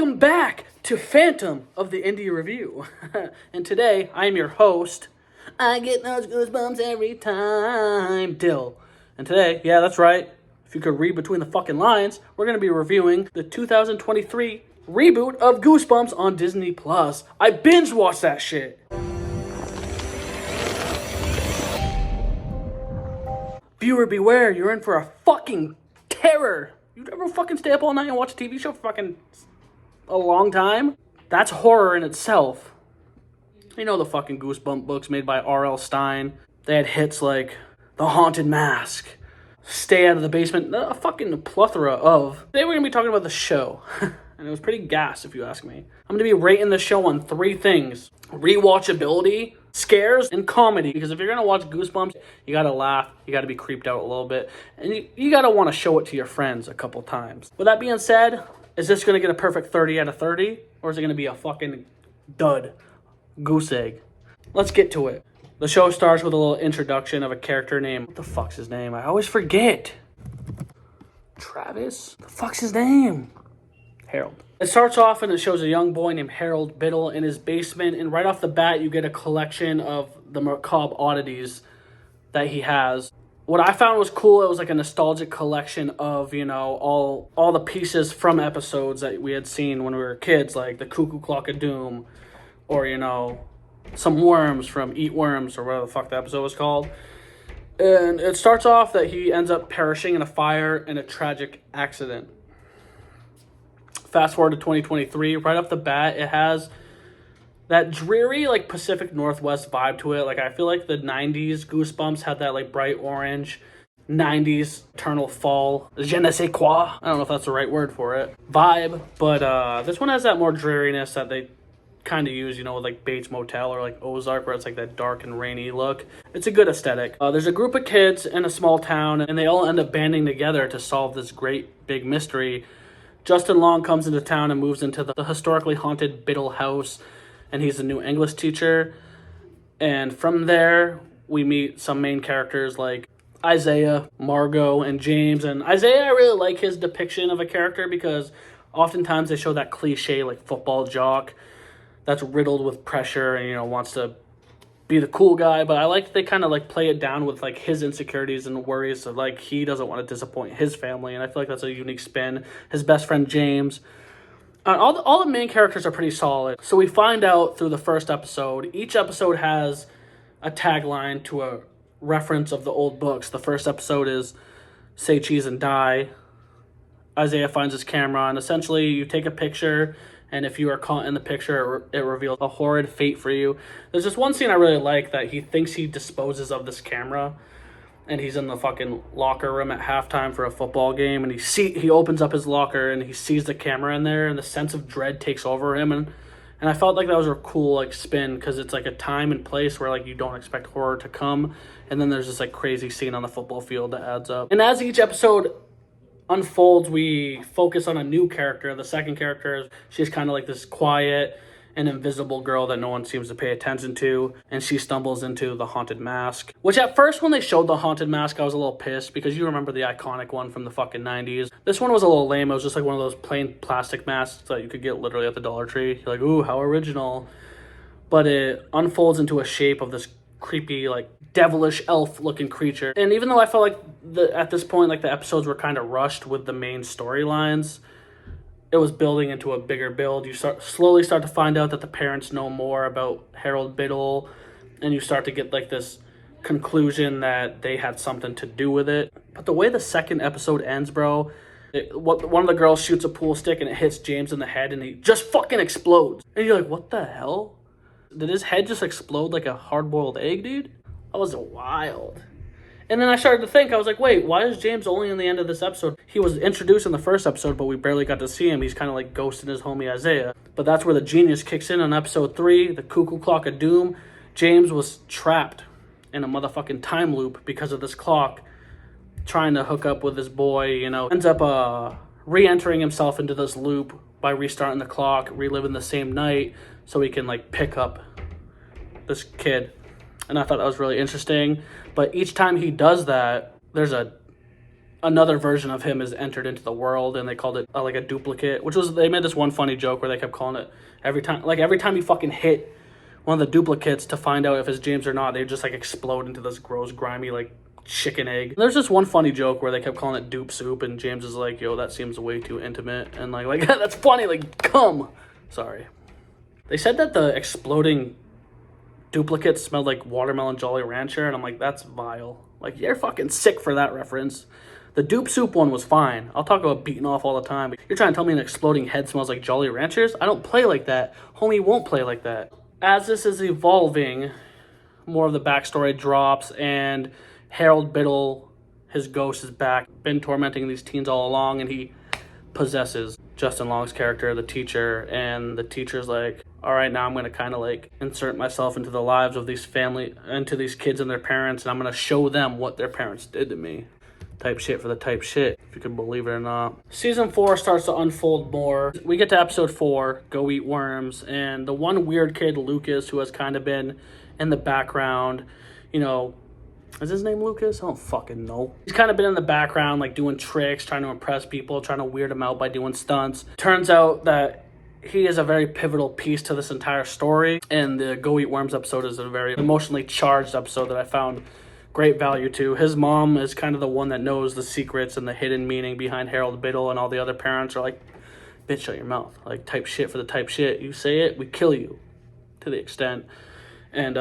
Welcome back to Phantom of the Indie Review. And today, I am your host. I get those goosebumps every time, Dill. And today, yeah, that's right. If you could read between the fucking lines, we're going to be reviewing the 2023 reboot of Goosebumps on Disney+. I binge watched that shit. Viewer beware, you're in for a fucking terror. You ever fucking stay up all night and watch a TV show for fucking a long time? That's horror in itself. You know the fucking Goosebump books made by R.L. Stine. They had hits like The Haunted Mask, Stay Out of the Basement, a fucking plethora of. Today we're going to be talking about the show. And it was pretty gas, if you ask me. I'm going to be rating the show on 3 things. Rewatchability, scares, and comedy. Because if you're going to watch Goosebumps, you got to laugh, you got to be creeped out a little bit, and you got to want to show it to your friends a couple times. With that being said, is this going to get a perfect 30 out of 30? Or is it going to be a fucking dud? Goose egg. Let's get to it. The show starts with a little introduction of a character named... What the fuck's his name? I always forget. Travis? What the fuck's his name? Harold. It starts off and it shows a young boy named Harold Biddle in his basement, and right off the bat you get a collection of the macabre oddities that he has. What I found was cool, it was like a nostalgic collection of, you know, all the pieces from episodes that we had seen when we were kids, like the Cuckoo Clock of Doom, or, you know, some worms from Eat Worms, or whatever the fuck the episode was called. And it starts off that he ends up perishing in a fire in a tragic accident. Fast forward to 2023, right off the bat, it has that dreary, like, Pacific Northwest vibe to it. Like, I feel like the 90s Goosebumps had that, like, bright orange, 90s eternal fall, je ne sais quoi, I don't know if that's the right word for it, vibe. But this one has that more dreariness that they kind of use, you know, with, like, Bates Motel or, like, Ozark, where it's, like, that dark and rainy look. It's a good aesthetic. There's a group of kids in a small town, and they all end up banding together to solve this great big mystery. Justin Long comes into town and moves into the historically haunted Biddle house, and he's a new English teacher. And from there, we meet some main characters like Isaiah, Margot, and James. And Isaiah, I really like his depiction of a character because oftentimes they show that cliche, like, football jock that's riddled with pressure and, you know, wants to be the cool guy. But I like they kind of, like, play it down with, like, his insecurities and worries. So, like, he doesn't want to disappoint his family, and I feel like that's a unique spin. His best friend James, all the main characters are pretty solid. So we find out through the first episode, each episode has a tagline to a reference of the old books. The first episode is Say Cheese and Die. Isaiah finds his camera, and essentially you take a picture, and if you are caught in the picture, it reveals a horrid fate for you. There's this one scene I really like that he thinks he disposes of this camera, and he's in the fucking locker room at halftime for a football game, and he opens up his locker, and he sees the camera in there, and the sense of dread takes over him, and I felt like that was a cool, like, spin, because it's, like, a time and place where, like, you don't expect horror to come, and then there's this, like, crazy scene on the football field that adds up. And as each episode unfolds, we focus on a new character. The second character, she's kind of like this quiet and invisible girl that no one seems to pay attention to, and she stumbles into the Haunted Mask, which at first when they showed the Haunted Mask I was a little pissed because you remember the iconic one from the fucking 90s. This one was a little lame. It was just like one of those plain plastic masks that you could get literally at the Dollar Tree. You're like, ooh, how original. But it unfolds into a shape of this creepy, like, devilish elf looking creature. And even though I felt like at this point, like, the episodes were kind of rushed with the main storylines, it was building into a bigger build. You slowly start to find out that the parents know more about Harold Biddle, and you start to get, like, this conclusion that they had something to do with it. But the way the second episode ends, bro, one of the girls shoots a pool stick and it hits James in the head, and he just fucking explodes. And you're like, what the hell? Did his head just explode like a hard-boiled egg, dude? That was wild. And then I started to think, I was like, wait, why is James only in the end of this episode? He was introduced in the first episode, but we barely got to see him. He's kind of like ghosting his homie Isaiah. But that's where the genius kicks in on episode 3, the Cuckoo Clock of Doom. James was trapped in a motherfucking time loop because of this clock, trying to hook up with his boy, you know. Ends up re-entering himself into this loop by restarting the clock, reliving the same night, so he can, like, pick up this kid. And I thought that was really interesting. But each time he does that, there's a another version of him is entered into the world, and they called it like a duplicate, which was, they made this one funny joke where they kept calling it every time you fucking hit one of the duplicates to find out if it's James or not, they just like explode into this gross, grimy, like chicken egg. There's just one funny joke where they kept calling it dupe soup, and James is like, yo, that seems way too intimate, and like that's funny, like, come. Sorry. They said that the exploding duplicates smelled like watermelon Jolly Rancher, and I'm like, that's vile. Like, you're fucking sick for that reference. The dupe soup one was fine. I'll talk about beating off all the time, but you're trying to tell me an exploding head smells like Jolly Ranchers? I don't play like that. Homie won't play like that. As this is evolving, more of the backstory drops, and Harold Biddle, his ghost, is back. Been tormenting these teens all along, and he possesses Justin Long's character, the teacher, and the teacher's like, all right, now I'm going to kind of like insert myself into the lives of these into these kids and their parents, and I'm going to show them what their parents did to me. Type shit for the type shit, if you can believe it or not. Season 4 starts to unfold more. We get to episode 4, Go Eat Worms, and the one weird kid, Lucas, who has kind of been in the background, you know, is his name Lucas? I don't fucking know. He's kind of been in the background, like doing tricks, trying to impress people, trying to weird them out by doing stunts. Turns out that he is a very pivotal piece to this entire story, and the Go Eat Worms episode is a very emotionally charged episode that I found great value to. His mom is kind of the one that knows the secrets and the hidden meaning behind Harold Biddle, and all the other parents are like, bitch, shut your mouth. Like, type shit for the type shit. You say it, we kill you, to the extent. And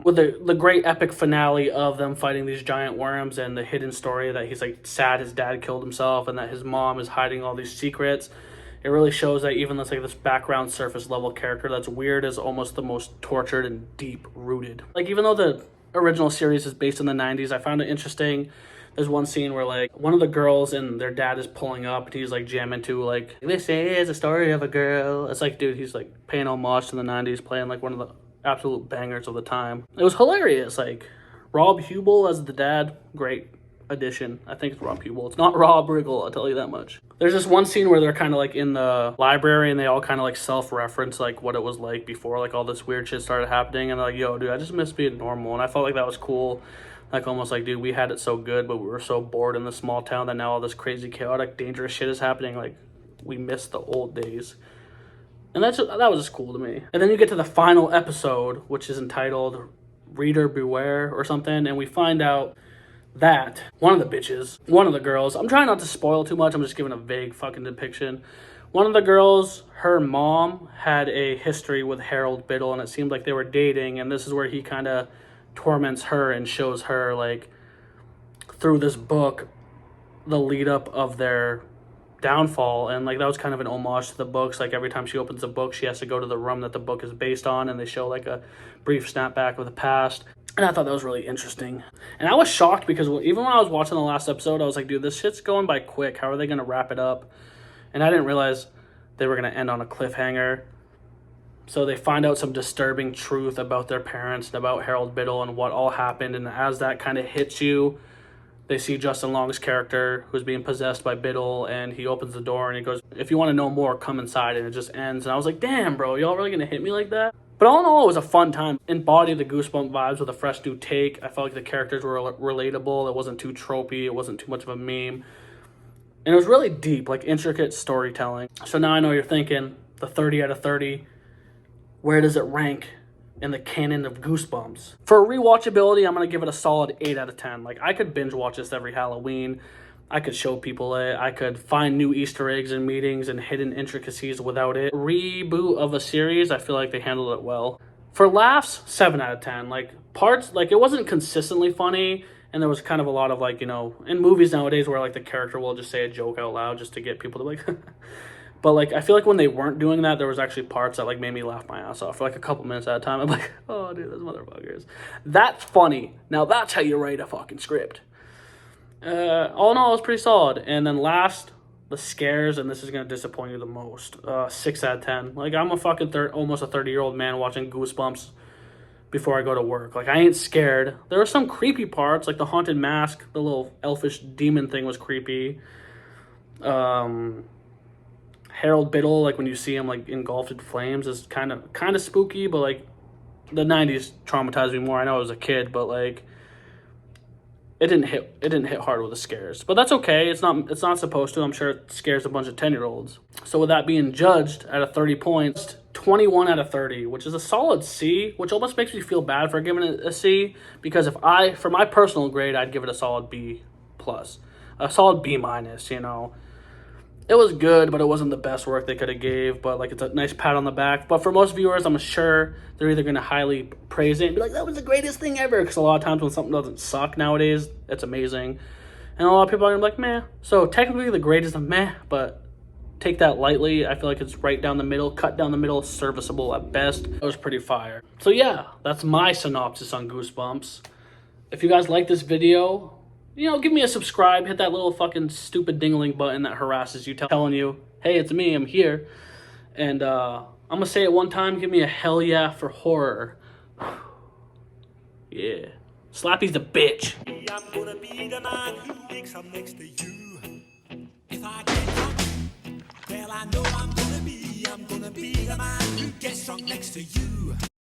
with the great epic finale of them fighting these giant worms, and the hidden story that he's like sad his dad killed himself and that his mom is hiding all these secrets, it really shows that even this background surface level character that's weird is almost the most tortured and deep rooted. Like, even though the original series is based in the 90s, I found it interesting. There's one scene where like one of the girls and their dad is pulling up, and he's like jamming to like, this is a story of a girl. It's like, dude, he's like paying homage to the 90s, playing like one of the absolute bangers of the time. It was hilarious. Like, Rob Hubel as the dad, great addition. I think it's Rob Hubel. It's not Rob Riggle, I'll tell you that much. There's this one scene where they're kind of like in the library, and they all kind of like self-reference like what it was like before like all this weird shit started happening, and they're like, yo, dude, I just miss being normal. And I felt like that was cool. Like, almost like, dude, we had it so good, but we were so bored in the small town that now all this crazy, chaotic, dangerous shit is happening. Like, we miss the old days. And that was just cool to me. And then you get to the final episode, which is entitled Reader Beware or something, and we find out that one of the girls, I'm trying not to spoil too much, I'm just giving a vague fucking depiction. One of the girls, her mom had a history with Harold Biddle, and it seemed like they were dating, and this is where he kind of torments her and shows her, like, through this book, the lead up of their downfall. And like, that was kind of an homage to the books. Like, every time she opens a book, she has to go to the room that the book is based on, and they show like a brief snapback of the past. And I thought that was really interesting. And I was shocked because even when I was watching the last episode, I was like, dude, this shit's going by quick. How are they going to wrap it up? And I didn't realize they were going to end on a cliffhanger. So they find out some disturbing truth about their parents and about Harold Biddle and what all happened. And as that kind of hits you, they see Justin Long's character who's being possessed by Biddle, and he opens the door and he goes, if you want to know more, come inside. And it just ends. And I was like, damn, bro, y'all really going to hit me like that? But all in all, it was a fun time. Embodied the Goosebump vibes with a fresh new take. I felt like the characters were relatable. It wasn't too tropey. It wasn't too much of a meme. And it was really deep, like intricate storytelling. So now I know you're thinking, the 30 out of 30, where does it rank in the canon of Goosebumps? For rewatchability, I'm going to give it a solid 8 out of 10. Like, I could binge watch this every Halloween. I could show people it. I could find new Easter eggs and meetings and hidden intricacies without it. Reboot of a series, I feel like they handled it well. For laughs, 7 out of 10. Like, parts, like, it wasn't consistently funny, and there was kind of a lot of, like, you know, in movies nowadays where, like, the character will just say a joke out loud just to get people to, like... But, like, I feel like when they weren't doing that, there was actually parts that, like, made me laugh my ass off for, like, a couple minutes at a time. I'm like, oh, dude, those motherfuckers. That's funny. Now, that's how you write a fucking script. All in all, it was pretty solid. And then last, the scares, and this is going to disappoint you the most. 6 out of 10. Like, I'm a fucking almost a 30-year-old man watching Goosebumps before I go to work. Like, I ain't scared. There were some creepy parts, like the haunted mask, the little elfish demon thing was creepy. Harold Biddle, like when you see him like engulfed in flames, is kind of spooky, but like the 90s traumatized me more. I know I was a kid, but like it didn't hit hard with the scares. But that's okay. It's not supposed to. I'm sure it scares a bunch of 10-year-olds. So with that being judged at a 30 points, 21 out of 30, which is a solid C, which almost makes me feel bad for giving it a C, because for my personal grade, I'd give it a solid B plus, a solid B minus, you know. It was good, but it wasn't the best work they could have gave, but like, it's a nice pat on the back. But for most viewers, I'm sure they're either going to highly praise it and be like, that was the greatest thing ever, because a lot of times when something doesn't suck nowadays, it's amazing. And a lot of people are going to be like, meh. So technically the grade is a meh, but take that lightly. I feel like it's right down the middle, cut down the middle, serviceable at best. It was pretty fire. So yeah, that's my synopsis on Goosebumps. If you guys like this video, you know, give me a subscribe, hit that little fucking stupid ding-a-ling button that harasses you, telling you, hey, it's me, I'm here. And I'm gonna say it one time, give me a hell yeah for horror. Yeah. Slappy's the bitch. I'm gonna be the man who wakes up next to you. If I get drunk, well, I know I'm gonna be the man who gets drunk next to you.